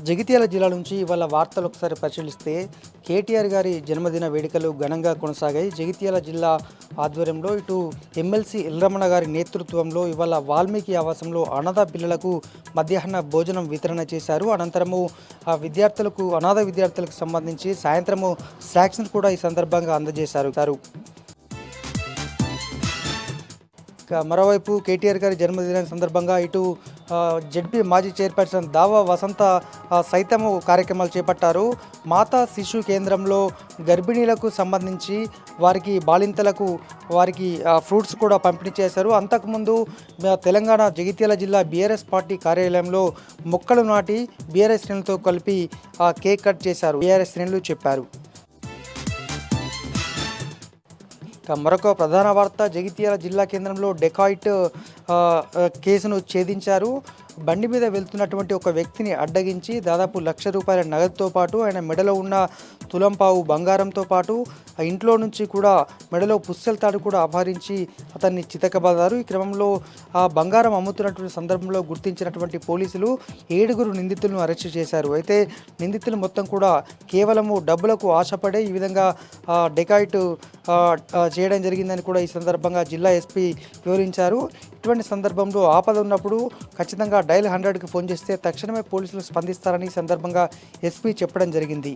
జగిత్యాల జిల్లా నుంచి ఇవాళ వార్తలు ఒకసారి పరిశీలిస్తే కేటీఆర్ గారి జన్మదిన వేడుకలు ఘనంగా కొనసాగాయి. జగిత్యాల జిల్లా ఆధ్వర్యంలో ఇటు ఎమ్మెల్సీ ఎల్రమణ గారి నేతృత్వంలో ఇవాళ వాల్మీకి ఆవాసంలో అనాథ పిల్లలకు మధ్యాహ్న భోజనం వితరణ చేశారు. అనంతరము ఆ విద్యార్థులకు అనాథ విద్యార్థులకు సంబంధించి సాయంత్రము స్నాక్స్ను కూడా ఈ సందర్భంగా అందజేశారు. మరోవైపు కేటీఆర్ గారి జన్మదినం సందర్భంగా ఇటు జెడ్పీ మాజీ చైర్పర్సన్ దావా వసంత సైతము కార్యక్రమాలు చేపట్టారు. మాతా శిశు కేంద్రంలో గర్భిణీలకు సంబంధించి వారికి బాలింతలకు వారికి ఫ్రూట్స్ కూడా పంపిణీ చేశారు. అంతకుముందు తెలంగాణ జగిత్యాల జిల్లా బీఆర్ఎస్ పార్టీ కార్యాలయంలో మొక్కలు నాటి బీఆర్ఎస్ శ్రేణులతో కలిపి కేక్ కట్ చేశారు. బీఆర్ఎస్ శ్రేణులు చెప్పారు. మరొక ప్రధాన వార్త, జగిత్యాల జిల్లా కేంద్రంలో డెకాయిట్ కేసును ఛేదించారు. బండి మీద వెళ్తున్నటువంటి ఒక వ్యక్తిని అడ్డగించి దాదాపు ₹1,00,000 నగదుతో పాటు ఆయన మెడలో ఉన్న తులంపావు బంగారంతో పాటు ఆ ఇంట్లో నుంచి కూడా మెడలో పుస్తెల తాడు కూడా అపహరించి అతన్ని చితకబాదారు. ఈ క్రమంలో ఆ బంగారం అమ్ముతున్నటువంటి సందర్భంలో గుర్తించినటువంటి పోలీసులు 7 నిందితులను అరెస్టు చేశారు. అయితే నిందితులు మొత్తం కూడా కేవలము డబ్బులకు ఆశపడే ఈ విధంగా డెకాయిట్ చేయడం జరిగిందని కూడా ఈ సందర్భంగా జిల్లా ఎస్పీ వివరించారు. ఇటువంటి సందర్భంలో ఆపద ఉన్నప్పుడు ఖచ్చితంగా డయల్ 100కి ఫోన్ చేస్తే తక్షణమే పోలీసులు స్పందిస్తారని ఈ సందర్భంగా ఎస్పీ చెప్పడం జరిగింది.